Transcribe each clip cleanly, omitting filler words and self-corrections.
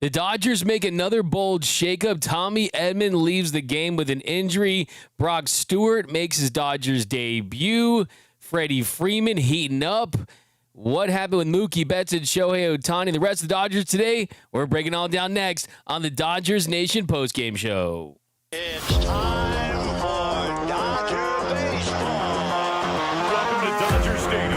The Dodgers make another bold shakeup. Tommy Edman leaves the game with an injury. Brock Stewart makes his Dodgers debut. Freddy Freeman heating up. What happened with Mookie Betts and Shohei Ohtani? The rest of the Dodgers today, we're breaking it all down next on the Dodgers Nation postgame show. It's time for Dodger baseball. Welcome to Dodger Stadium.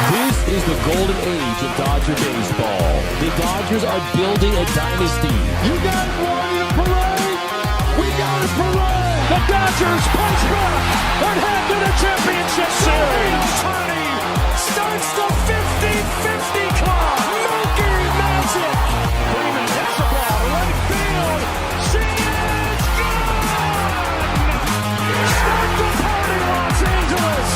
This is the golden age of Dodger baseball. The Dodgers are building a dynasty. You got one parade. We got a parade. The Dodgers punch back and head to the championship series. Ohtani starts the 50-50 club. Mookie Magic. Freeman hits the ball to right field. She is gone. Start the party, Los Angeles.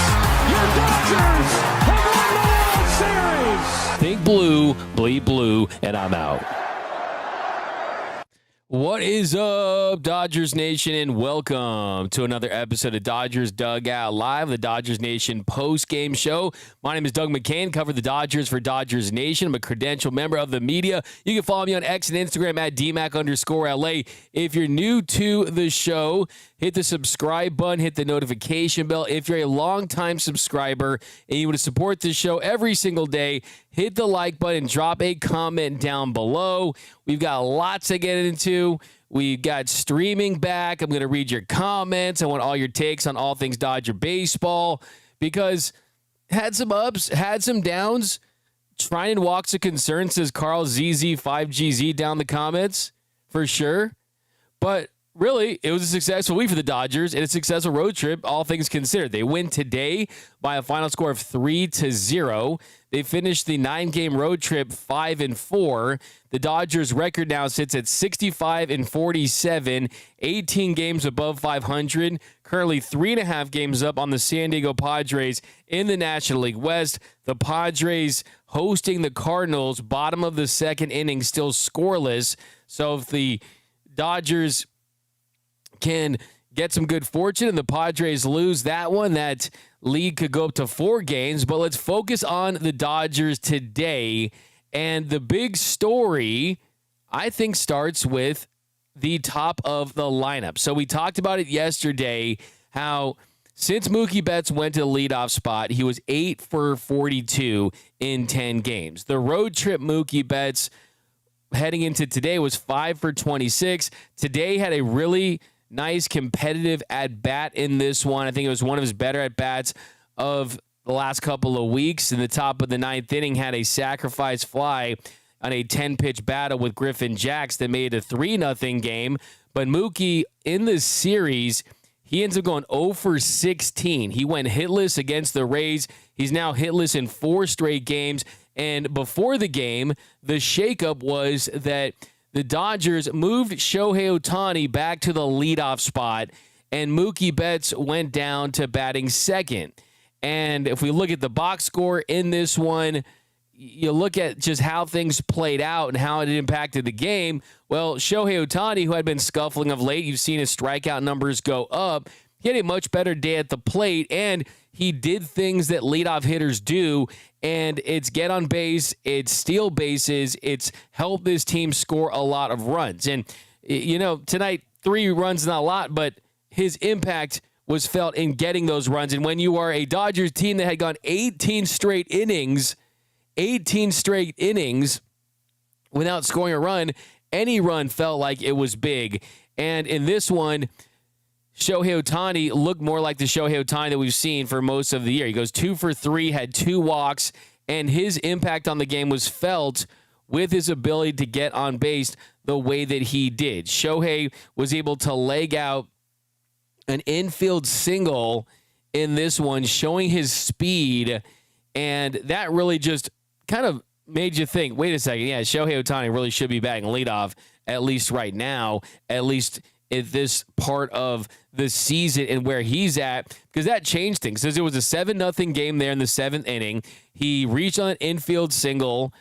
Your Dodgers have won the World Series. Think blue, bleed blue, and I'm out. What is up, Dodgers Nation, and welcome to another episode of Dodgers Dougout Live, the Dodgers Nation post-game show. My name is Doug McKain, cover the Dodgers for Dodgers Nation. I'm a credentialed member of the media. You can follow me on X and Instagram at DMAC_LA. If you're new to the show, hit the subscribe button, hit the notification bell. If you're a longtime subscriber and you want to support this show every single day, hit the like button, drop a comment down below. We've got lots to get into. We've got streaming back. I'm going to read your comments. I want all your takes on all things Dodger baseball because had some ups, had some downs. Trying walks of concern, says Carl ZZ5GZ down the comments for sure. But really, it was a successful week for the Dodgers and a successful road trip, all things considered. They win today by a final score of 3-0. They finished the 9-game road trip 5-4. The Dodgers' record now sits at 65-47, 18 games above 500, currently 3.5 games up on the San Diego Padres in the National League West. The Padres hosting the Cardinals, bottom of the second inning, still scoreless. So if the Dodgers can get some good fortune and the Padres lose that one, that lead could go up to 4 games. But let's focus on the Dodgers today. And the big story, I think, starts with the top of the lineup. So we talked about it yesterday, how since Mookie Betts went to the leadoff spot, he was 8 for 42 in 10 games. The road trip Mookie Betts heading into today was 5 for 26. Today had a really nice competitive at-bat in this one. I think it was one of his better at-bats of the last couple of weeks. In the top of the 9th inning, had a sacrifice fly on a 10-pitch battle with Griffin Jacks that made it a 3-0 game. But Mookie, in this series, he ends up going 0 for 16. He went hitless against the Rays. He's now hitless in 4 straight games. And before the game, the shakeup was that the Dodgers moved Shohei Ohtani back to the leadoff spot, and Mookie Betts went down to batting second. And if we look at the box score in this one, you look at just how things played out and how it impacted the game. Well, Shohei Ohtani, who had been scuffling of late, you've seen his strikeout numbers go up. He had a much better day at the plate, and he did things that leadoff hitters do, and it's get on base, it's steal bases, it's help this team score a lot of runs. And, you know, tonight, 3 runs, not a lot, but his impact was felt in getting those runs. And when you are a Dodgers team that had gone 18 straight innings without scoring a run, any run felt like it was big. And in this one, Shohei Ohtani looked more like the Shohei Ohtani that we've seen for most of the year. He goes 2 for 3, had 2 walks, and his impact on the game was felt with his ability to get on base the way that he did. Shohei was able to leg out an infield single in this one, showing his speed, and that really just kind of made you think, wait a second, yeah, Shohei Ohtani really should be batting leadoff, at least right now, at least at this part of the season and where he's at, because that changed things. Because it was a 7-0 game there in the 7th inning. He reached on an infield single,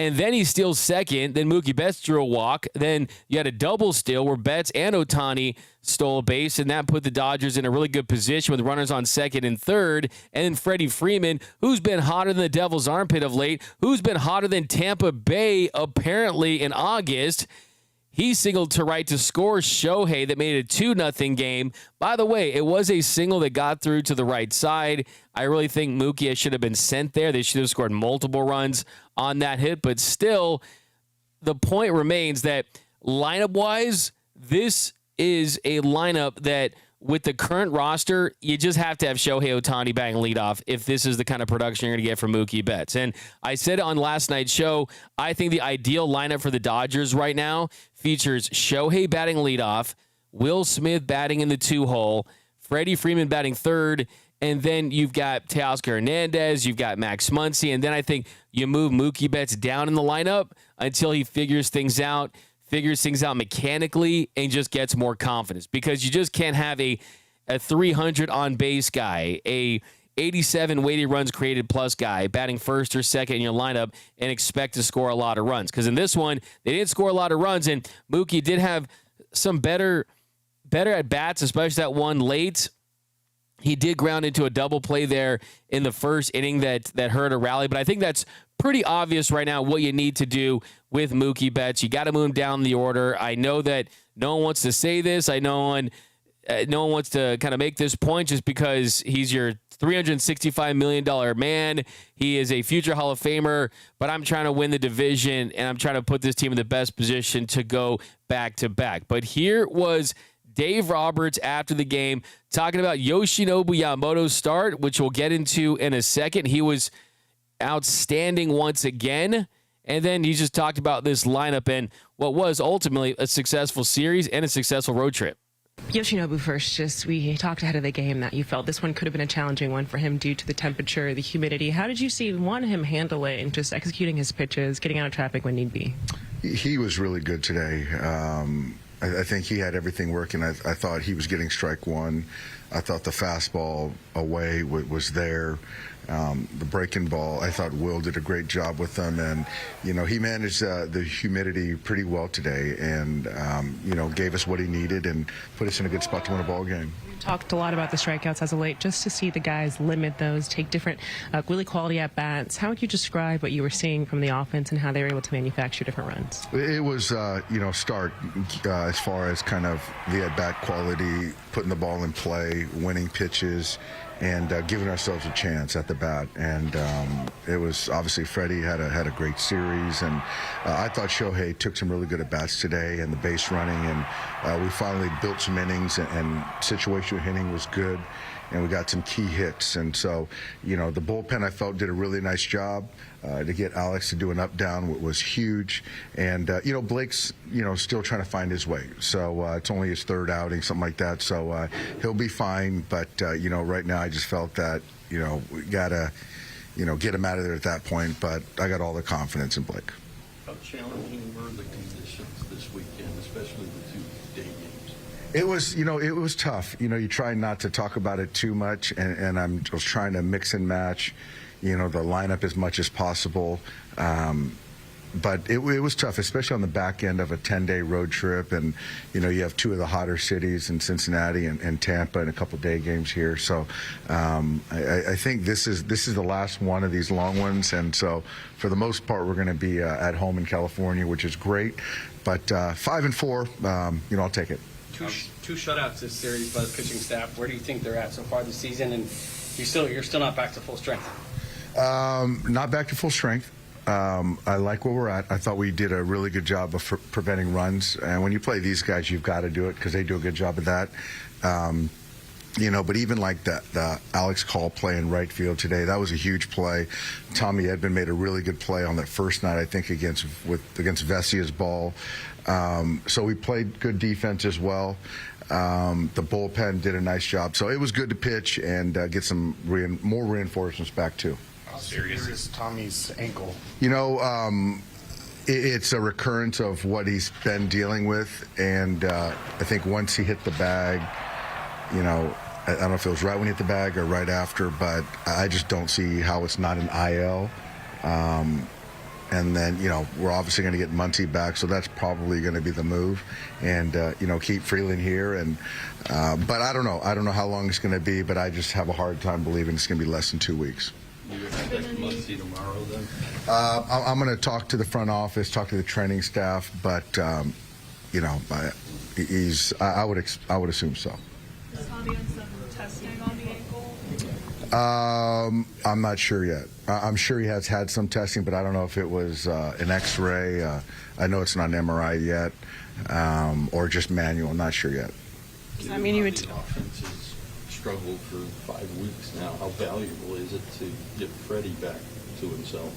And then he steals second. Then Mookie Betts drew a walk. Then you had a double steal where Betts and Ohtani stole a base, and that put the Dodgers in a really good position with runners on second and third. And then Freddie Freeman, who's been hotter than the devil's armpit of late, who's been hotter than Tampa Bay apparently in August, he singled to right to score Shohei that made it a 2-0 game. By the way, it was a single that got through to the right side. I really think Mookie should have been sent there. They should have scored multiple runs on that hit. But still, the point remains that lineup-wise, this is a lineup that with the current roster, you just have to have Shohei Ohtani batting leadoff if this is the kind of production you're going to get from Mookie Betts. And I said on last night's show, I think the ideal lineup for the Dodgers right now features Shohei batting leadoff, Will Smith batting in the 2-hole, Freddie Freeman batting third, and then you've got Teoscar Hernandez, you've got Max Muncy, and then I think you move Mookie Betts down in the lineup until he figures things out mechanically and just gets more confidence, because you just can't have a 300 on base guy, a 87 weighted runs created plus guy batting first or second in your lineup and expect to score a lot of runs. Because in this one, they didn't score a lot of runs, and Mookie did have some better at bats, especially that one late. He did ground into a double play there in the first inning that hurt a rally, but I think that's pretty obvious right now what you need to do with Mookie Betts. You got to move him down the order. I know that no one wants to say this. I know no one wants to kind of make this point just because he's your $365 million man. He is a future Hall of Famer, but I'm trying to win the division, and I'm trying to put this team in the best position to go back-to-back. But here was Dave Roberts after the game talking about Yoshinobu Yamamoto's start, which we'll get into in a second. He was outstanding once again. And then he just talked about this lineup and what was ultimately a successful series and a successful road trip. Yoshinobu first, we talked ahead of the game that you felt this one could have been a challenging one for him due to the temperature, the humidity. How did you see him handle it and just executing his pitches, getting out of traffic when need be? He was really good today. I think he had everything working. I thought he was getting strike one. I thought the fastball away was there. The breaking ball, I thought Will did a great job with them, and he managed the humidity pretty well today, and gave us what he needed and put us in a good spot to win a ball game. Talked a lot about the strikeouts as of late, just to see the guys limit those, take different really quality at bats. How would you describe what you were seeing from the offense and how they were able to manufacture different runs? It was stark as far as kind of the at bat quality, putting the ball in play, winning pitches, and giving ourselves a chance at the bat. And it was obviously Freddy had a great series, and I thought Shohei took some really good at bats today, and the base running, and we finally built some innings, and situational hitting was good, and we got some key hits. And so the bullpen, I felt, did a really nice job. To get Alex to do an up-down was huge. And, Blake's, still trying to find his way. So it's only his third outing, something like that. So he'll be fine. But, right now I just felt that, we got to, get him out of there at that point. But I got all the confidence in Blake. How challenging were the conditions this weekend, especially the 2 day games? It was, it was tough. You try not to talk about it too much. And I'm just trying to mix and match the lineup as much as possible. But it was tough, especially on the back end of a 10-day road trip. And, you have 2 of the hotter cities in Cincinnati and Tampa and a couple day games here. So I think this is the last one of these long ones. And so for the most part, we're going to be at home in California, which is great. But 5-4, I'll take it. Two shutouts this series by the pitching staff. Where do you think they're at so far this season? And you're still not back to full strength? Not back to full strength. I like where we're at. I thought we did a really good job of preventing runs. And when you play these guys, you've got to do it because they do a good job of that. But even like the Alex Call play in right field today, that was a huge play. Tommy Edman made a really good play on that first night, I think, against Vesia's ball. So we played good defense as well. The bullpen did a nice job. So it was good to pitch and get some more reinforcements back, too. How serious is Tommy's ankle? It's a recurrence of what he's been dealing with. And I think once he hit the bag, I don't know if it was right when he hit the bag or right after, but I just don't see how it's not an IL. and then, we're obviously going to get Muncy back, so that's probably going to be the move, and, keep Freeland here. And but I don't know. I don't know how long it's going to be, but I just have a hard time believing it's going to be less than 2 weeks. You expect Muncy tomorrow then? I'm going to talk to the front office, talk to the training staff, but, I would assume so. Is Tommy on some testing on the ankle? I'm not sure yet. I'm sure he has had some testing, but I don't know if it was an X-ray. I know it's not an MRI yet, or just manual. I'm not sure yet. I mean, you would. The offense has struggled for 5 weeks now. How valuable is it to get Freddy back to himself?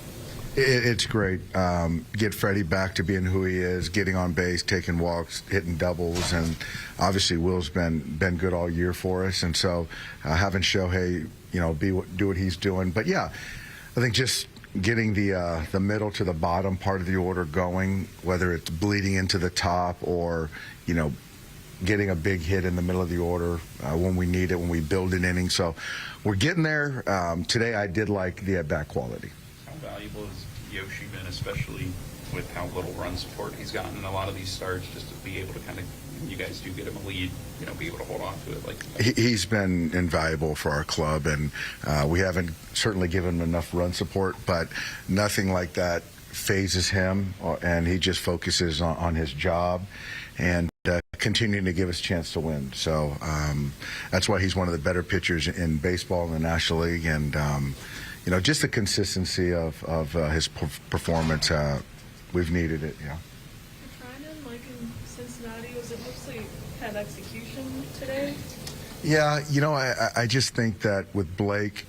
It's great. Get Freddy back to being who he is, getting on base, taking walks, hitting doubles, and obviously Will's been good all year for us. And so having Shohei, do what he's doing. But yeah, I think just getting the middle to the bottom part of the order going, whether it's bleeding into the top or getting a big hit in the middle of the order when we need it, when we build an inning. So we're getting there. Today I did like the at-bat quality. How valuable is Yoshi been, especially with how little run support he's gotten in a lot of these starts, just to be able to kind of, you guys do get him a lead, be able to hold on to it like that? He's been invaluable for our club, and we haven't certainly given him enough run support, but nothing like that phases him, and he just focuses on his job and continuing to give us a chance to win. So that's why he's one of the better pitchers in baseball in the National League, and just the consistency of his performance, we've needed it. Freeman, like in Cincinnati, was it mostly kind of execution today? Yeah, I just think that with Blake,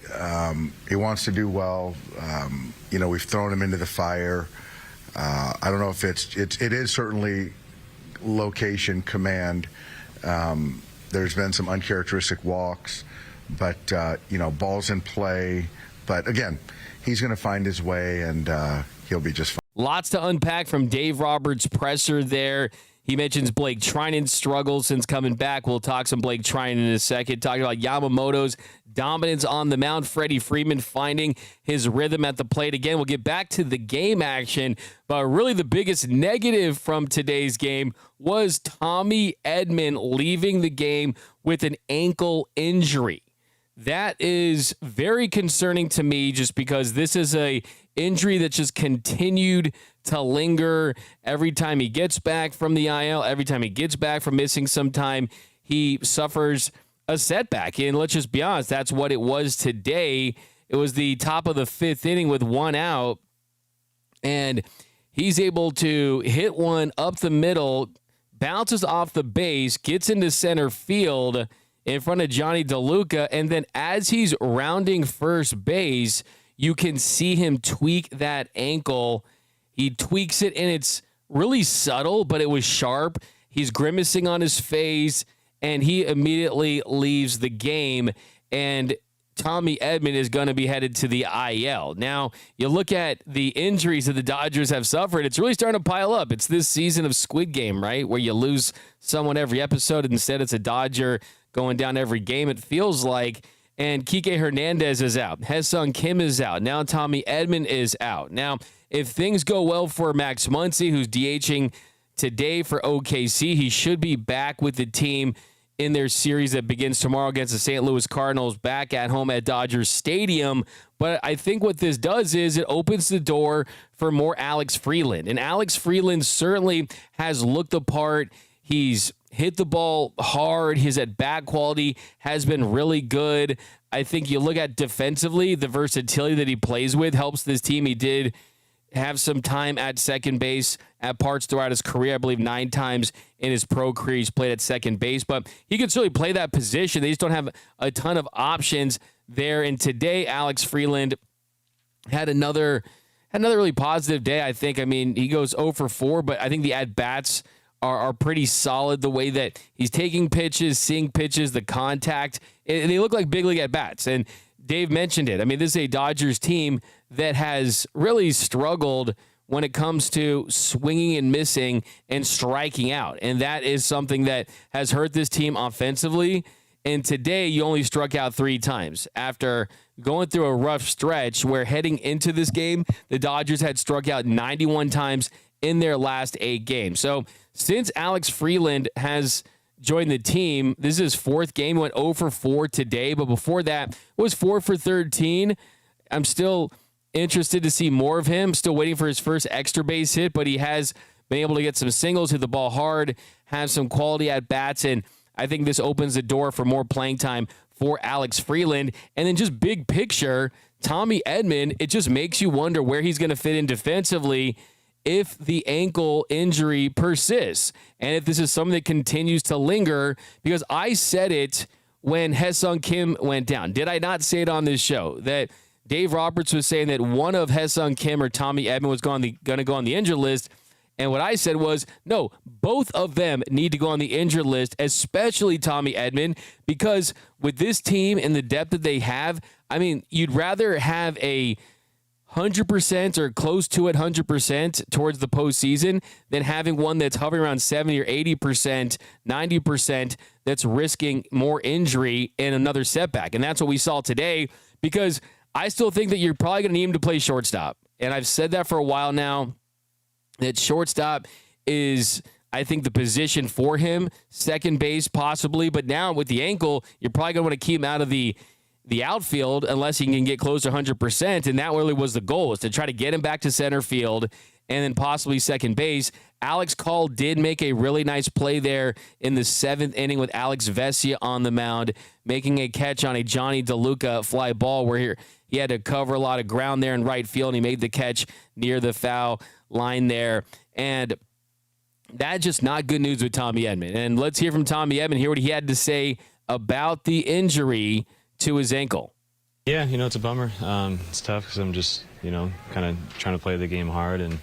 he wants to do well. We've thrown him into the fire. I don't know if it is certainly location command. There's been some uncharacteristic walks, but balls in play. But again, he's going to find his way, and he'll be just fine. Lots to unpack from Dave Roberts' presser there. He mentions Blake Treinen's struggles since coming back. We'll talk some Blake Treinen in a second. Talking about Yamamoto's dominance on the mound. Freddie Freeman finding his rhythm at the plate. Again, we'll get back to the game action. But really the biggest negative from today's game was Tommy Edman leaving the game with an ankle injury. That is very concerning to me, just because this is a injury that just continued to linger. Every time he gets back from the IL, every time he gets back from missing some time, he suffers a setback. And let's just be honest, that's what it was today. It was the top of the fifth inning with one out, and he's able to hit one up the middle, bounces off the base, gets into center field in front of Johnny DeLuca, and then as he's rounding first base, you can see him tweak that ankle. He tweaks it, and it's really subtle, but it was sharp. He's grimacing on his face, and he immediately leaves the game, and Tommy Edman is going to be headed to the IL. Now, you look at the injuries that the Dodgers have suffered, it's really starting to pile up. It's this season of Squid Game, right, where you lose someone every episode. Instead, it's a Dodger going down every game, it feels like. And Kike Hernandez is out. Ha-Seong Kim is out. Now Tommy Edman is out. Now, if things go well for Max Muncy, who's DHing today for OKC, he should be back with the team in their series that begins tomorrow against the St. Louis Cardinals back at home at Dodgers Stadium. But I think what this does is it opens the door for more Alex Freeland. And Alex Freeland certainly has looked the part. He's hit the ball hard. His at-bat quality has been really good. I think you look at defensively, the versatility that he plays with helps this team. He did have some time at second base at parts throughout his career. I believe 9 times in his pro career he's played at second base, but he can certainly play that position. They just don't have a ton of options there. And today, Alex Freeland had another really positive day, I think. I mean, he goes 0 for 4, but I think the at-bats are pretty solid. The way that he's taking pitches, seeing pitches, the contact, and they look like big league at-bats. And Dave mentioned it. I mean, this is a Dodgers team that has really struggled when it comes to swinging and missing and striking out. And that is something that has hurt this team offensively. And today you only struck out 3 times after going through a rough stretch where heading into this game, the Dodgers had struck out 91 times in their last 8 games. So since Alex Freeland has joined the team, this is his 4th game. He went 0 for 4 today, but before that it was 4 for 13. I'm still interested to see more of him. Still waiting for his first extra base hit, but he has been able to get some singles, hit the ball hard, have some quality at bats, and I think this opens the door for more playing time for Alex Freeland. And then just big picture, Tommy Edman, it just makes you wonder where he's going to fit in defensively if the ankle injury persists and if this is something that continues to linger, because I said it when Hae-Sung Kim went down. Did I not say it on this show that Dave Roberts was saying that one of Hae-Sung Kim or Tommy Edman was going to go on the injured list? And what I said was, no, both of them need to go on the injured list, especially Tommy Edman, because with this team and the depth that they have, I mean, you'd rather have a 100% or close to it 100% towards the postseason than having one that's hovering around 70 or 80%, 90% that's risking more injury and another setback. And that's what we saw today, because I still think that you're probably going to need him to play shortstop. And I've said that for a while now, that shortstop is, I think, the position for him. Second base, possibly. But now with the ankle, you're probably going to want to keep him out of the outfield unless he can get close to 100%. And that really was the goal, is to try to get him back to center field and then possibly second base. Alex Call did make a really nice play there in the 7th inning with Alex Vesia on the mound, making a catch on a Johnny DeLuca fly ball where he had to cover a lot of ground there in right field, and he made the catch near the foul line there. And that's just not good news with Tommy Edman. And let's hear from Tommy Edman, hear what he had to say about the injury to his ankle. Yeah, it's a bummer. It's tough because I'm just, kind of trying to play the game hard and,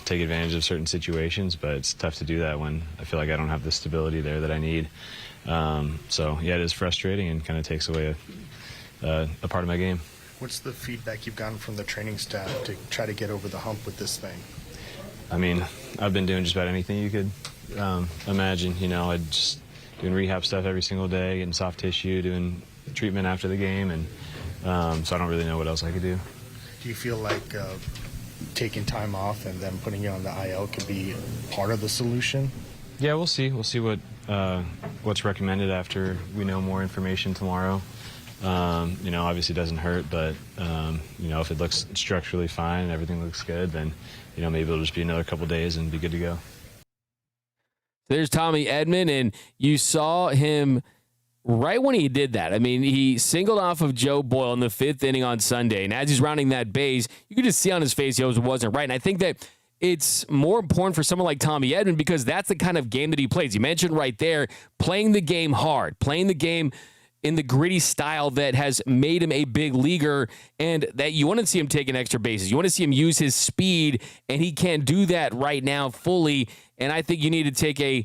take advantage of certain situations, but it's tough to do that when I feel like I don't have the stability there that I need. So, yeah, it is frustrating and kind of takes away a part of my game. What's the feedback you've gotten from the training staff to try to get over the hump with this thing? I mean, I've been doing just about anything you could imagine. I'd just doing rehab stuff every single day, getting soft tissue, doing treatment after the game, and so I don't really know what else I could do. Do you feel like taking time off and then putting you on the IL could be part of the solution? Yeah, we'll see. We'll see what's recommended after we know more information tomorrow. Obviously it doesn't hurt, but, if it looks structurally fine and everything looks good, then, maybe it'll just be another couple days and be good to go. There's Tommy Edman, and you saw him right when he did that. I mean, he singled off of Joe Boyle in the 5th inning on Sunday, and as he's rounding that base, you could just see on his face it wasn't right. And I think that it's more important for someone like Tommy Edman because that's the kind of game that he plays. You mentioned right there, playing the game hard, playing the game in the gritty style that has made him a big leaguer, and that you want to see him taking extra bases. You want to see him use his speed, and he can't do that right now fully. And I think you need to take a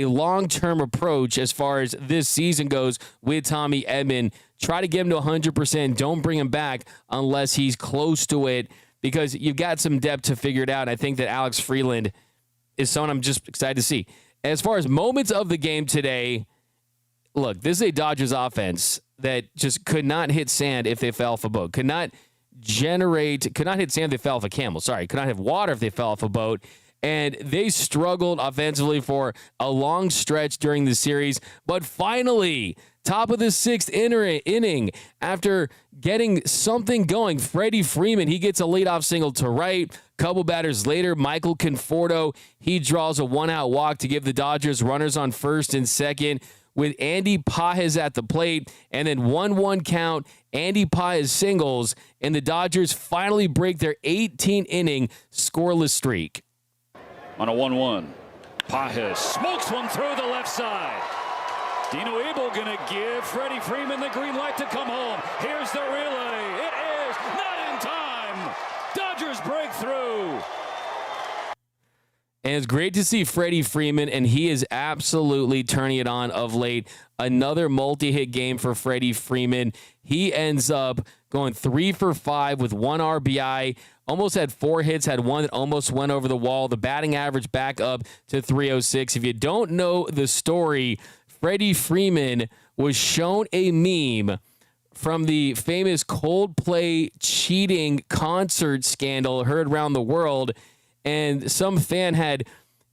long-term approach as far as this season goes with Tommy Edman. Try to get him to 100%. Don't bring him back unless he's close to it, because you've got some depth to figure it out. I think that Alex Freeland is someone I'm just excited to see. As far as moments of the game today, look, this is a Dodgers offense that just could not hit sand if they fell off a boat. Could not hit sand if they fell off a camel. Sorry, could not have water if they fell off a boat. And they struggled offensively for a long stretch during the series. But finally, top of the 6th inning, after getting something going, Freddie Freeman, he gets a leadoff single to right. Couple batters later, Michael Conforto, he draws a 1-out walk to give the Dodgers runners on 1st and 2nd. With Andy Pages at the plate, and then 1-1 count, Andy Pages singles, and the Dodgers finally break their 18-inning scoreless streak. On a 1-1, Pages smokes one through the left side. Dino Abel gonna give Freddie Freeman the green light to come home. Here's the relay. It is not in time. Dodgers break through. And it's great to see Freddie Freeman, and he is absolutely turning it on of late. Another multi-hit game for Freddie Freeman. He ends up going 3 for 5 with 1 RBI. Almost had 4 hits, had one that almost went over the wall. The batting average back up to 306. If you don't know the story, Freddie Freeman was shown a meme from the famous Coldplay cheating concert scandal heard around the world. And some fan had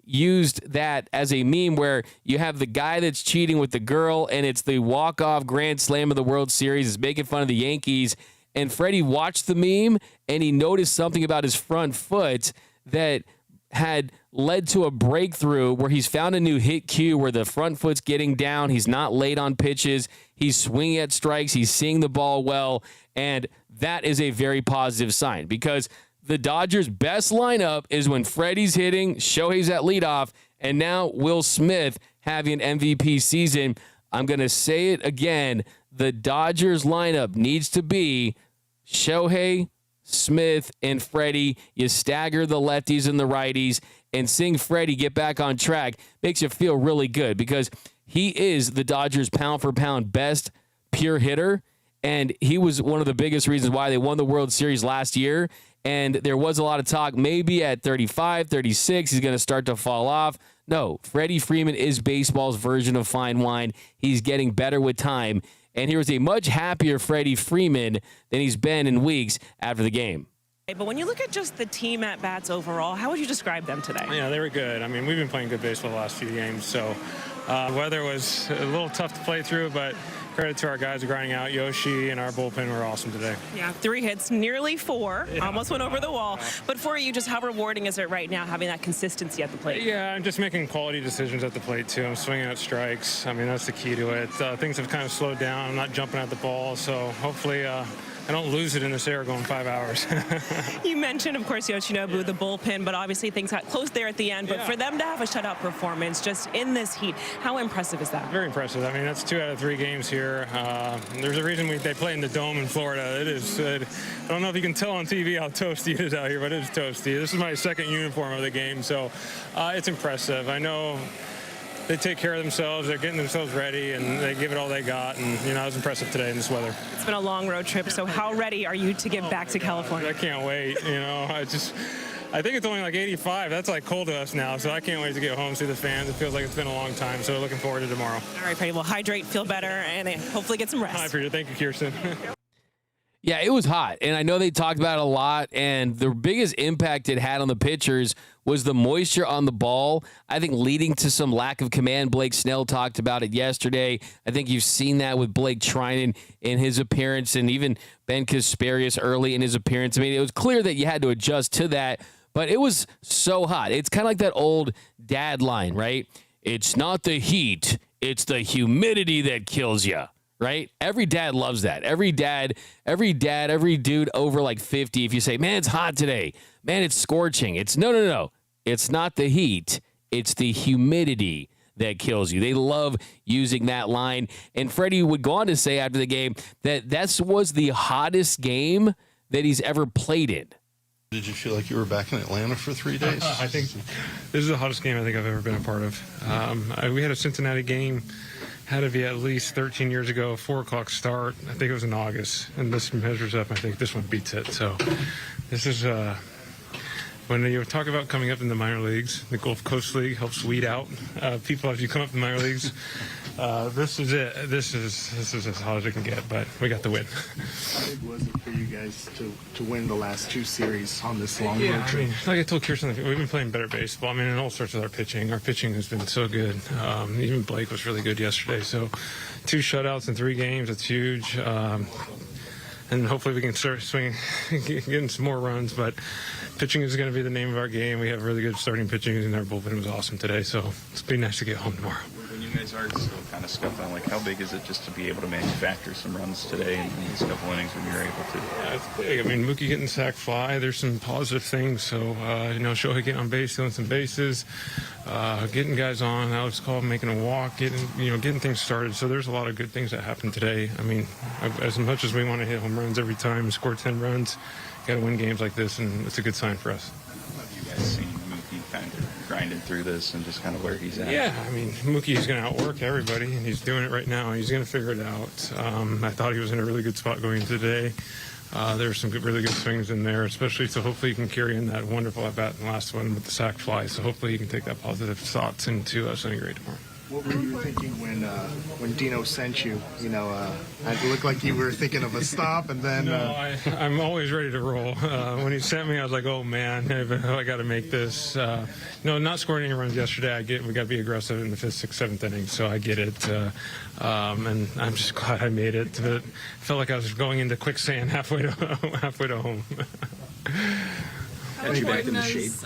used that as a meme where you have the guy that's cheating with the girl, and it's the walk-off grand slam of the World Series. It's making fun of the Yankees. And Freddy watched the meme, and he noticed something about his front foot that had led to a breakthrough where he's found a new hit cue where the front foot's getting down. He's not late on pitches. He's swinging at strikes. He's seeing the ball well. And that is a very positive sign because the Dodgers' best lineup is when Freddy's hitting, Shohei's at leadoff, and now Will Smith having an MVP season. I'm going to say it again. The Dodgers lineup needs to be Shohei, Smith, and Freddy. You stagger the lefties and the righties, and seeing Freddy get back on track makes you feel really good because he is the Dodgers' pound-for-pound best pure hitter, and he was one of the biggest reasons why they won the World Series last year. And there was a lot of talk, maybe at 35, 36, he's going to start to fall off. No, Freddie Freeman is baseball's version of fine wine. He's getting better with time. And here was a much happier Freddie Freeman than he's been in weeks after the game. But when you look at just the team at-bats overall, how would you describe them today? Yeah, they were good. I mean, we've been playing good baseball the last few games, so weather was a little tough to play through, but credit to our guys grinding out. Yoshi and our bullpen were awesome today. Yeah, 3 hits, nearly 4. Yeah. Almost went over the wall. But for you, just how rewarding is it right now having that consistency at the plate? Yeah, I'm just making quality decisions at the plate, too. I'm swinging at strikes. I mean, that's the key to it. Things have kind of slowed down. I'm not jumping at the ball, so hopefully I don't lose it in this air going 5 hours. You mentioned, of course, Yoshinobu, the bullpen, but obviously things got close there at the end. But for them to have a shutout performance just in this heat, how impressive is that? Very impressive. I mean, that's 2 out of 3 games here. There's a reason they play in the dome in Florida. It is, I don't know if you can tell on TV how toasty it is out here, but it is toasty. This is my second uniform of the game, so it's impressive. I know they take care of themselves. They're getting themselves ready, and they give it all they got. And, you know, it was impressive today in this weather. It's been a long road trip, so how ready are you to get back to California? I can't wait, you know. I think it's only like 85. That's like cold to us now, so I can't wait to get home, see the fans. It feels like it's been a long time, so looking forward to tomorrow. All right, Freddie. Well, hydrate, feel better, and hopefully get some rest. I appreciate it. Thank you, Kirsten. Yeah, it was hot, and I know they talked about it a lot, and the biggest impact it had on the pitchers was the moisture on the ball, I think leading to some lack of command. Blake Snell talked about it yesterday. I think you've seen that with Blake Trinan in his appearance and even Ben Kasparius early in his appearance. I mean, it was clear that you had to adjust to that, but it was so hot. It's kind of like that old dad line, right? It's not the heat, it's the humidity that kills you. Right? Every dad loves that. Every dude over like 50, if you say, man, it's hot today. Man, it's scorching. It's no. It's not the heat. It's the humidity that kills you. They love using that line. And Freddie would go on to say after the game that was the hottest game that he's ever played in. Did you feel like you were back in Atlanta for 3 days? I think this is the hottest game I think I've ever been a part of. We had a Cincinnati game. Had to be at least 13 years ago, 4 o'clock start. I think it was in August. And this measures up. I think this one beats it. So this is when you talk about coming up in the minor leagues, the Gulf Coast League helps weed out people as you come up in the minor leagues. This is it. This is as hot as it can get, but we got the win. How big was it for you guys to win the last 2 series on this long road trip? I mean, like I told Kirsten, we've been playing better baseball. I mean, it all starts with our pitching. Our pitching has been so good. Even Blake was really good yesterday. So 2 shutouts in 3 games, it's huge. And hopefully we can start swinging, getting some more runs. But pitching is going to be the name of our game. We have really good starting pitching, and our bullpen was awesome today. So it's be nice to get home tomorrow. When you guys are still kind of scuffling, like how big is it just to be able to manufacture some runs today in these couple innings when you're able to? Yeah, it's big. I mean, Mookie getting sack fly, there's some positive things. So, Shohei getting on base, stealing some bases, getting guys on, Alex Call making a walk, getting things started. So there's a lot of good things that happened today. I mean, as much as we want to hit home runs every time and score 10 runs, got to win games like this, and it's a good sign for us. How have you guys seen Mookie kind of grinding through this and just kind of where he's at? Yeah, I mean, Mookie's going to outwork everybody, and he's doing it right now. He's going to figure it out. I thought he was in a really good spot going today. There's some really good swings in there, especially, so hopefully he can carry in that wonderful at-bat in the last one with the sac fly. So hopefully he can take that positive thoughts into Sunny Gray tomorrow. What were you thinking when Dino sent you? You know, it looked like you were thinking of a stop, and then. No, I'm always ready to roll. When he sent me, I was like, "Oh man, I got to make this." No, not scoring any runs yesterday. We got to be aggressive in the 5th, 6th, 7th inning, so I get it, and I'm just glad I made it. But I felt like I was going into quicksand halfway to home. How important has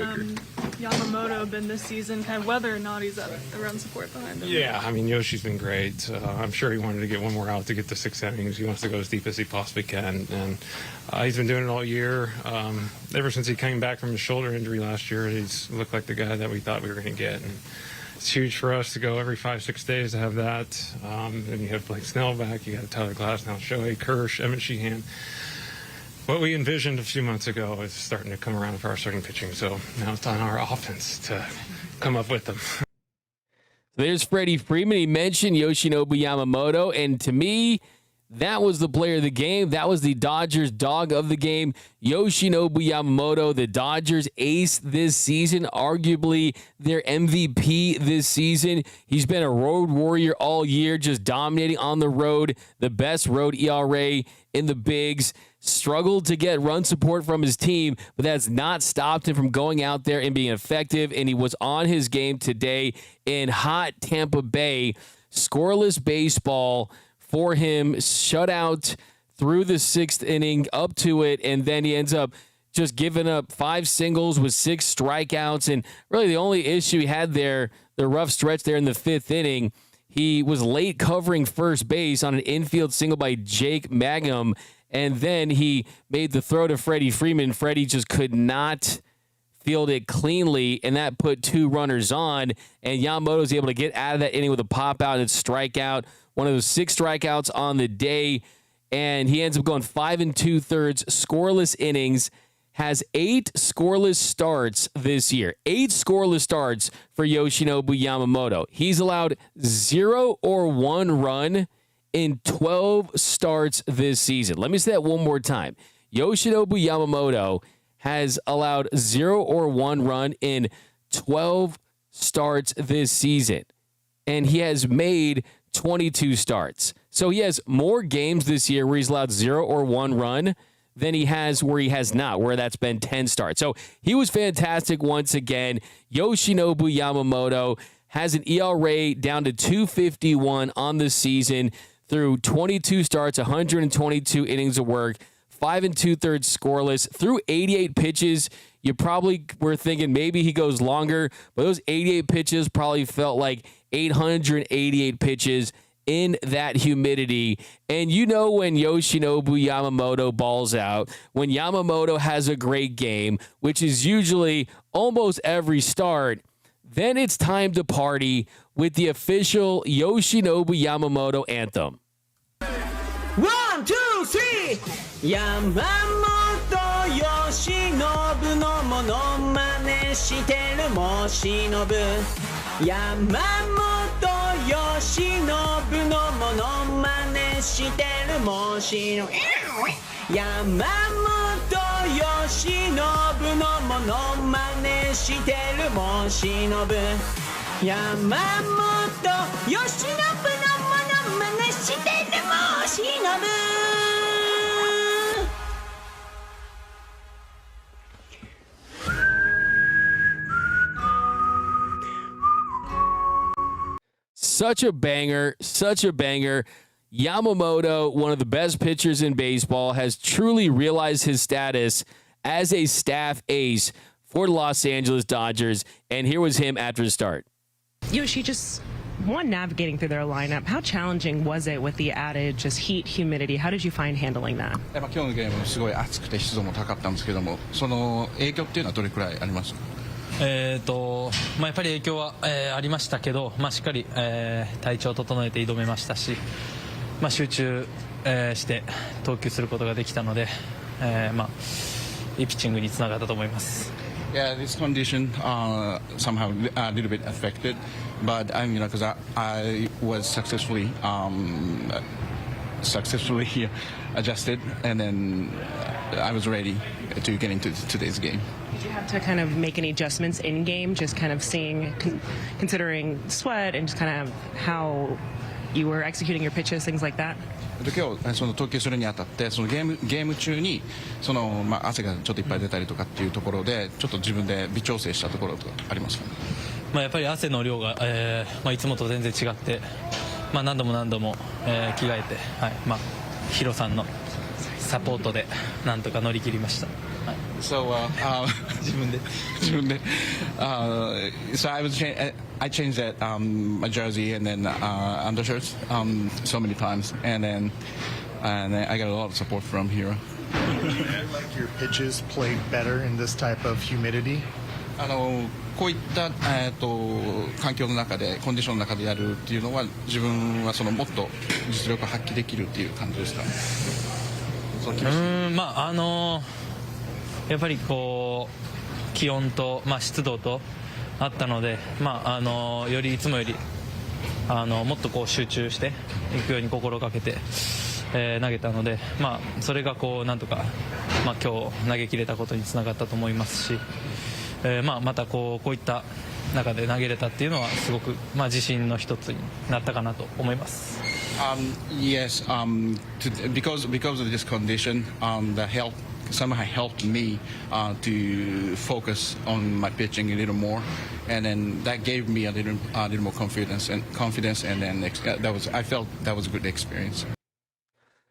Yamamoto been this season, kind of whether or not he's at the run support behind him? Yeah, I mean, Yoshi's been great. I'm sure he wanted to get one more out to get to 6 innings. He wants to go as deep as he possibly can, and he's been doing it all year. Ever since he came back from his shoulder injury last year, he's looked like the guy that we thought we were going to get. And it's huge for us to go every 5-6 days to have that. And you have Blake Snell back, you got Tyler Glass now, Shohei, Kirsch, Emmet Sheehan. What we envisioned a few months ago is starting to come around for our starting pitching, so now it's on our offense to come up with them. There's Freddie Freeman. He mentioned Yoshinobu Yamamoto, and to me, that was the player of the game. That was the Dodgers dog of the game. Yoshinobu Yamamoto, the Dodgers ace this season, arguably their MVP this season. He's been a road warrior all year, just dominating on the road, the best road ERA in the bigs. Struggled to get run support from his team, but that's not stopped him from going out there and being effective, and he was on his game today in hot Tampa Bay. Scoreless baseball for him, shutout through the 6th inning, up to it, and then he ends up just giving up 5 singles with 6 strikeouts, and really the only issue he had there, the rough stretch there in the 5th inning, he was late covering first base on an infield single by Jake Mangum, and then he made the throw to Freddie Freeman. Freddie just could not field it cleanly, and that put 2 runners on, and Yamamoto was able to get out of that inning with a pop-out and strikeout, one of those 6 strikeouts on the day, and he ends up going 5 2/3 scoreless innings, has 8 scoreless starts this year. 8 scoreless starts for Yoshinobu Yamamoto. He's allowed 0 or 1 run in 12 starts this season. Let me say that one more time. Yoshinobu Yamamoto has allowed 0 or 1 run in 12 starts this season, and he has made 22 starts. So he has more games this year where he's allowed 0 or 1 run than he has where he has not, where that's been 10 starts. So he was fantastic once again. Yoshinobu Yamamoto has an ERA down to 2.51 on the season through 22 starts, 122 innings of work, 5 2/3 scoreless, through 88 pitches. You probably were thinking maybe he goes longer, but those 88 pitches probably felt like 888 pitches in that humidity. And you know when Yoshinobu Yamamoto balls out, when Yamamoto has a great game, which is usually almost every start, then it's time to party with the official Yoshinobu Yamamoto anthem. 1, 2, 3! 山本由伸のモノマネしてるもしのぶ山本由伸のモノマネしてるもしの山本由伸のモノマネしてるもしのぶ山本由伸のモノマネしてるもしのぶSuch a banger, such a banger. Yamamoto, one of the best pitchers in baseball, has truly realized his status as a staff ace for the Los Angeles Dodgers. And here was him after the start. Yoshi, just one navigating through their lineup. How challenging was it with the added just heat, humidity? How did you find handling that? 今日のゲームすごい暑くて湿度も高かったんですけども、その影響っていうのはどれくらいありますか？やっぱり影響は、ありましたけど、しっかり、体調を整えて挑めましたし、集中、して投球することができたので、いいピッチングにつながったと思います。Yeah, this condition somehow a little bit affected, but because I was successfully adjusted, and then I was ready to get into today's game. Did you have to kind of make any adjustments in game, just kind of considering sweat and just kind of how you were executing your pitches, things like that? 今日その投球するにあたってそのゲーム中にその、汗がちょっといっぱい出たりとかっていうところでちょっと自分で微調整したところとかありますかね。やっぱり汗の量が、いつもと全然違って、何度も着替えて、ヒロさんのサポートでなんとか乗り切りました。So so I changed that my jersey and then undershirts so many times and then I got a lot of support from Hiro. Like your pitches played better in this type of humidity? こういった、環境の中でコンディションの中でやるっていうのは自分はそのもっと実力を発揮できるっていう感じですか。やっぱりこう気温と、湿度とあったので、よりいつもよりもっとこう集中していくように心がけて、投げたので、それがこうなんとか、今日投げ切れたことにつながったと思いますし、またこういった中で投げれたっていうのはすごく、自信の一つになったかなと思います。Yes, because of this condition, the help somehow helped me to focus on my pitching a little more, and then that gave me a little more confidence, and then I felt that was a good experience.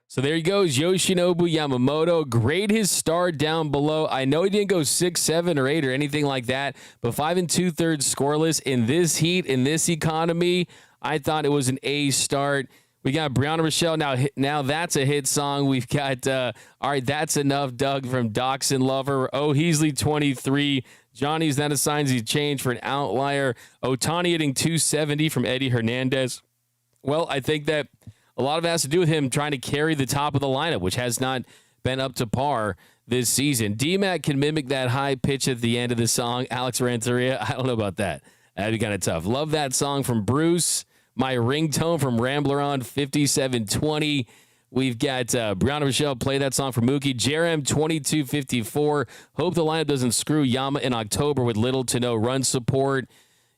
So there he goes, Yoshinobu Yamamoto. Grade his star down below. I know he didn't go 6, 7, or 8 or anything like that, but 5 2/3 scoreless in this heat, in this economy. I thought it was an A start. We got Brianna Rochelle. Now that's a hit song. We've got, all right, That's Enough, Doug from Dachshund Lover. Oh, Heasley, 23. Johnny's Not a Signs He's Changed for an outlier. Ohtani hitting 270 from Eddie Hernandez. Well, I think that a lot of it has to do with him trying to carry the top of the lineup, which has not been up to par this season. D-Mac can mimic that high pitch at the end of the song. Alex Ranteria, I don't know about that. That'd be kind of tough. Love that song from Bruce. My ringtone from Rambler on 5720. We've got Brianna Rochelle play that song for Mookie. Jerem 2254. Hope the lineup doesn't screw Yama in October with little to no run support.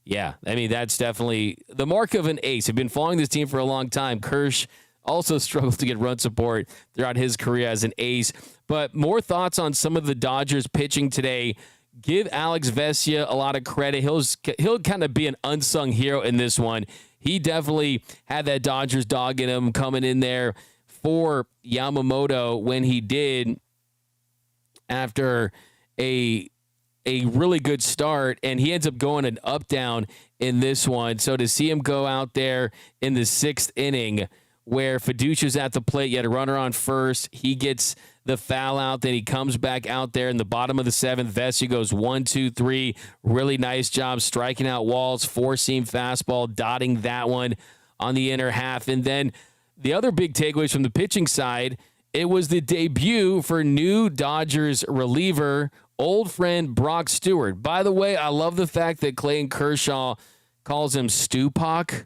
Yeah, I mean, that's definitely the mark of an ace. I've been following this team for a long time. Kirsch also struggled to get run support throughout his career as an ace. But more thoughts on some of the Dodgers pitching today. Give Alex Vesia a lot of credit. He'll kind of be an unsung hero in this one. He definitely had that Dodgers dog in him coming in there for Yamamoto when he did after a really good start, and he ends up going an up-down in this one. So to see him go out there in the 6th inning where Fiducia's at the plate, you had a runner on first, he gets the foul out, then he comes back out there in the bottom of the 7th. Vesia goes 1, 2, 3. Really nice job striking out Walls, 4-seam fastball, dotting that one on the inner half. And then the other big takeaways from the pitching side, it was the debut for new Dodgers reliever, old friend Brock Stewart. By the way, I love the fact that Clayton Kershaw calls him Stupak.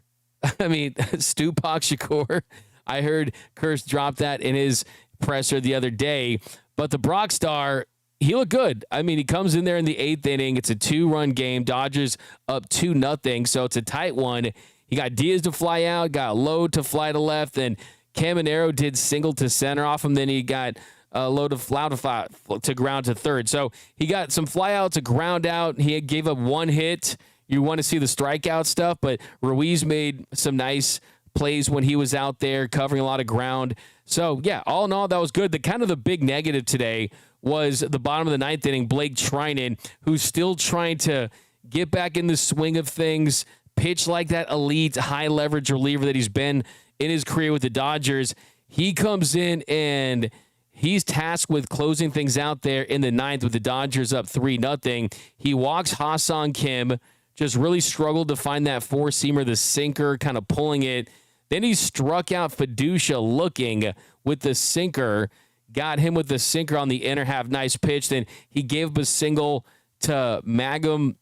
I mean, Stupak Shakur. I heard Kersh drop that in his presser the other day. But the Brock star, he looked good. I mean, he comes in there in the 8th inning. It's a 2-run game. Dodgers up 2-0, so it's a tight one. He got Diaz to fly out, got Lowe to fly to left, and Caminero did single to center off him. Then he got Lowe to fly to ground to third. So he got some fly out to ground out. He gave up 1 hit. You want to see the strikeout stuff, but Ruiz made some nice plays when he was out there covering a lot of ground. So, yeah, all in all, that was good. The big negative today was the bottom of the 9th inning, Blake Trinan, who's still trying to get back in the swing of things, pitch like that elite high-leverage reliever that he's been in his career with the Dodgers. He comes in and he's tasked with closing things out there in the 9th with the Dodgers up 3-0. He walks Ha-Seong Kim, just really struggled to find that 4-seamer, the sinker, kind of pulling it. Then he struck out Fiducia looking with the sinker, got him with the sinker on the inner half. Nice pitch. Then he gave up a single to Mangum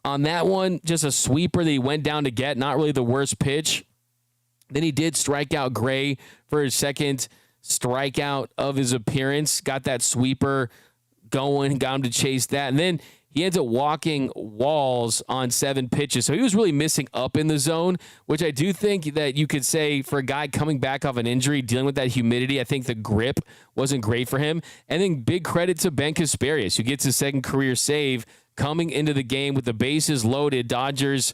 on that one. Just a sweeper that he went down to get. Not really the worst pitch. Then he did strike out Gray for his second strikeout of his appearance, got that sweeper going, got him to chase that. And then he ends up walking walls on 7 pitches. So he was really missing up in the zone, which I do think that you could say for a guy coming back off an injury, dealing with that humidity, I think the grip wasn't great for him. And then big credit to Ben Kasparius, who gets his second career save coming into the game with the bases loaded. Dodgers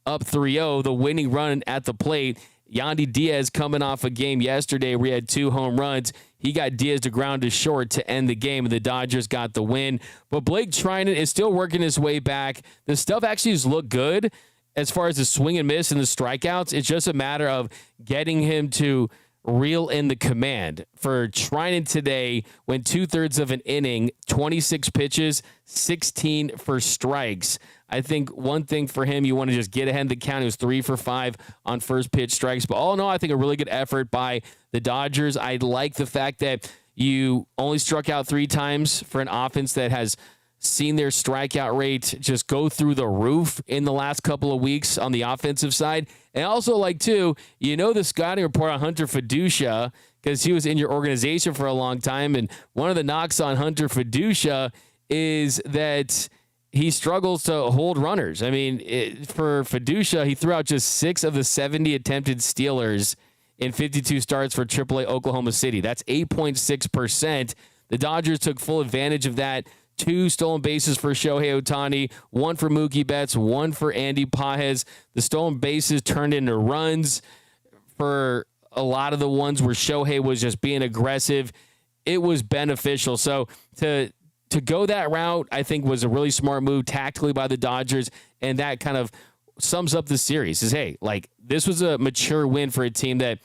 up 3-0, the winning run at the plate. Yandy Diaz coming off a game yesterday where he had 2 home runs. He got Diaz to ground to short to end the game, and the Dodgers got the win. But Blake Trinan is still working his way back. The stuff actually has looked good as far as the swing and miss and the strikeouts. It's just a matter of getting him to reel in the command. For Trinan today, went 2/3 of an inning, 26 pitches, 16 for strikes. I think one thing for him, you want to just get ahead of the count. He was 3 for 5 on first pitch strikes. But all in all, I think a really good effort by the Dodgers. I like the fact that you only struck out 3 times for an offense that has seen their strikeout rate just go through the roof in the last couple of weeks on the offensive side. And also, like, too, the scouting report on Hunter Fiducia, because he was in your organization for a long time. And one of the knocks on Hunter Fiducia is that he struggles to hold runners. I mean, for Fiducia, he threw out just 6 of the 70 attempted stealers in 52 starts for AAA Oklahoma City. That's 8.6%. The Dodgers took full advantage of that. 2 stolen bases for Shohei Ohtani, 1 for Mookie Betts, 1 for Andy Pajes. The stolen bases turned into runs for a lot of the ones where Shohei was just being aggressive. It was beneficial. So to go that route, I think, was a really smart move tactically by the Dodgers, and that kind of sums up the series. Is, hey, like, this was a mature win for a team that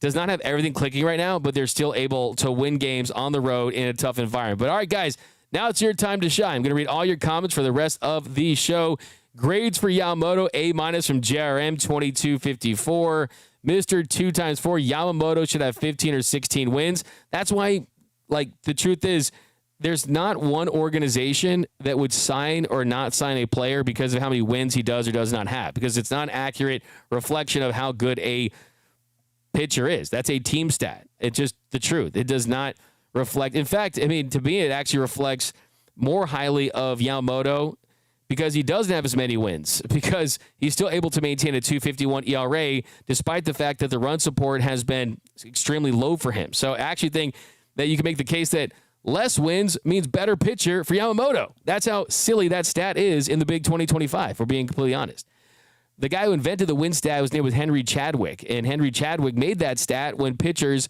does not have everything clicking right now, but they're still able to win games on the road in a tough environment. But all right, guys, now it's your time to shine. I'm going to read all your comments for the rest of the show. Grades for Yamamoto, A- from JRM, 2254. Mr. 2x4, Yamamoto should have 15 or 16 wins. That's why, like, the truth is, there's not one organization that would sign or not sign a player because of how many wins he does or does not have, because it's not an accurate reflection of how good a pitcher is. That's a team stat. It's just the truth. It does not reflect. In fact, I mean, to me, it actually reflects more highly of Yamamoto because he doesn't have as many wins, because he's still able to maintain a 2.51 ERA despite the fact that the run support has been extremely low for him. So I actually think that you can make the case that less wins means better pitcher for Yamamoto. That's how silly that stat is in the Big 2025, if we're being completely honest. The guy who invented the win stat, his name was Henry Chadwick, and Henry Chadwick made that stat when pitchers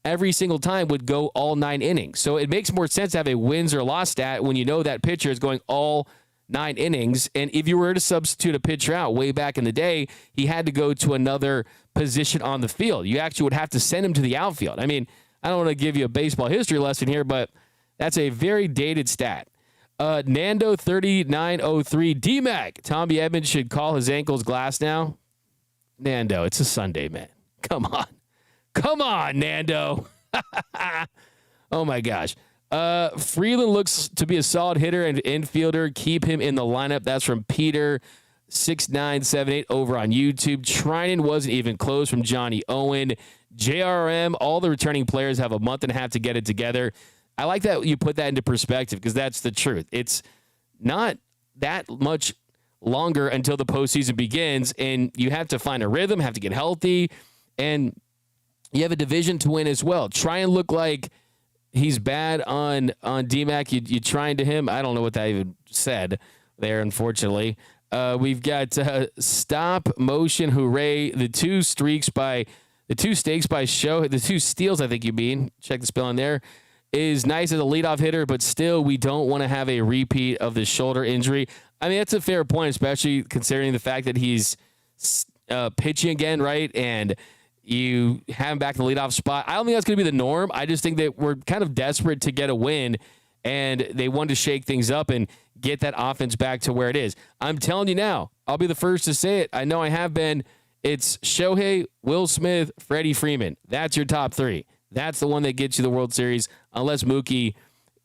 every single time would go all 9 innings. So it makes more sense to have a wins or loss stat when you know that pitcher is going all 9 innings. And if you were to substitute a pitcher out way back in the day, he had to go to another position on the field. You actually would have to send him to the outfield. I mean, I don't want to give you a baseball history lesson here, but that's a very dated stat. Nando 3903, D-Mac. Tommy Edman should call his ankles glass now. Nando, it's a Sunday, man. Come on. Come on, Nando. Oh, my gosh. Freeman looks to be a solid hitter and infielder. Keep him in the lineup. That's from Peter 6978 over on YouTube. Trinan wasn't even close from Johnny Owen. JRM, all the returning players have a month and a half to get it together. I like that you put that into perspective because that's the truth. It's not that much longer until the postseason begins, and you have to find a rhythm, have to get healthy, and you have a division to win as well. Try and look like he's bad on D-Mac. You trying to him. I don't know what that even said there, unfortunately. We've got stop motion hooray. The 2 steals by Shohei, the 2 steals, I think you mean, check the spelling there, is nice as a leadoff hitter, but still we don't want to have a repeat of the shoulder injury. I mean, that's a fair point, especially considering the fact that he's pitching again, right? And you have him back in the leadoff spot. I don't think that's going to be the norm. I just think that we're kind of desperate to get a win, and they wanted to shake things up and get that offense back to where it is. I'm telling you now, I'll be the first to say it. I know I have been. It's Shohei, Will Smith, Freddy, Freeman. That's your top 3. That's the one that gets you the World Series, unless Mookie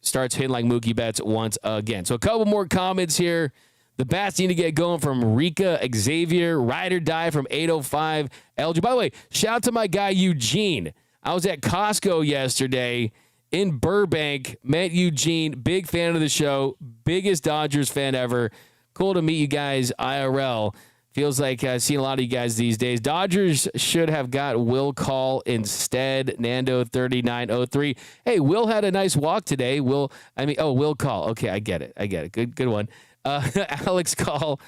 starts hitting like Mookie Betts once again. So a couple more comments here. The bats need to get going from Rika Xavier. Ride or die from 805 LG. By the way, shout out to my guy Eugene. I was at Costco yesterday in Burbank, met Eugene, big fan of the show, biggest Dodgers fan ever. Cool to meet you guys IRL. Feels like seeing a lot of you guys these days. Dodgers should have got Will Call instead. Nando 3903. Hey, Will had a nice walk today. Will Call. Okay, I get it. Good one. Alex Call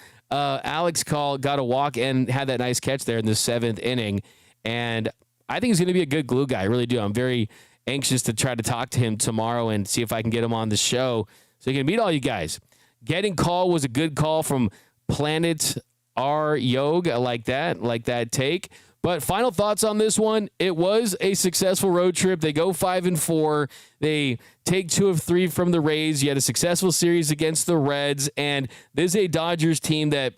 got a walk and had that nice catch there in the 7th inning. And I think he's going to be a good glue guy. I really do. I'm very anxious to try to talk to him tomorrow and see if I can get him on the show so he can meet all you guys. Getting Call was a good call from Planet R. Yog. I like that take. But final thoughts on this one. It was a successful road trip. They go 5-4. They take 2 of 3 from the Rays. You had a successful series against the Reds. And this is a Dodgers team that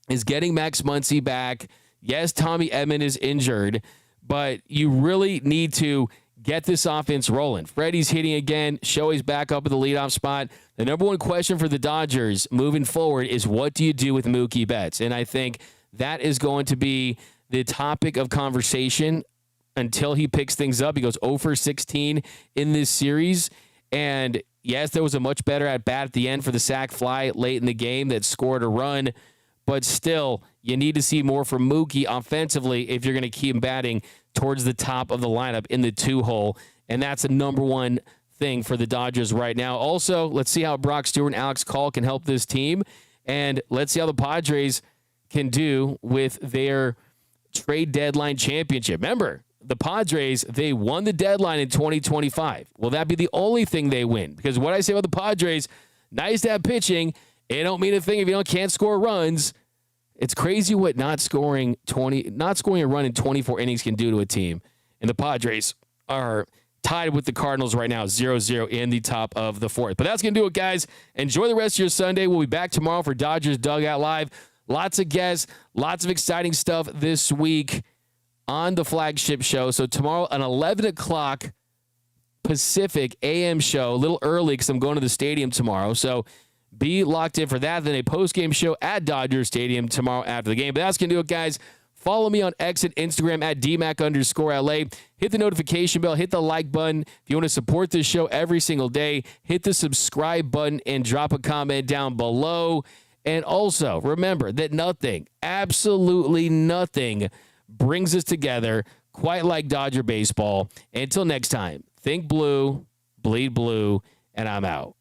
is getting Max Muncy back. Yes, Tommy Edman is injured, but you really need to get this offense rolling. Freddy's hitting again. Shohei's back up in the leadoff spot. The number one question for the Dodgers moving forward is what do you do with Mookie Betts? And I think that is going to be the topic of conversation until he picks things up. He goes 0 for 16 in this series. And yes, there was a much better at bat at the end for the sac fly late in the game that scored a run. But still, you need to see more from Mookie offensively if you're going to keep him batting towards the top of the lineup in the 2-hole. And that's the number one thing for the Dodgers right now. Also, let's see how Brock Stewart and Alex Call can help this team. And let's see how the Padres can do with their trade deadline championship. Remember, the Padres, they won the deadline in 2025. Will that be the only thing they win? Because what I say about the Padres, nice to have pitching. It don't mean a thing if you can't score runs. It's crazy what not scoring a run in 24 innings can do to a team. And the Padres are tied with the Cardinals right now, 0-0 in the top of the 4th. But that's going to do it, guys. Enjoy the rest of your Sunday. We'll be back tomorrow for Dodgers Dugout Live. Lots of guests, lots of exciting stuff this week on the flagship show. So tomorrow, an 11 o'clock Pacific AM show, a little early because I'm going to the stadium tomorrow. So be locked in for that. Then a post-game show at Dodger Stadium tomorrow after the game. But that's going to do it, guys. Follow me on X and Instagram at DMAC_LA. Hit the notification bell. Hit the like button. If you want to support this show every single day, hit the subscribe button and drop a comment down below. And also, remember that nothing, absolutely nothing, brings us together quite like Dodger baseball. Until next time, think blue, bleed blue, and I'm out.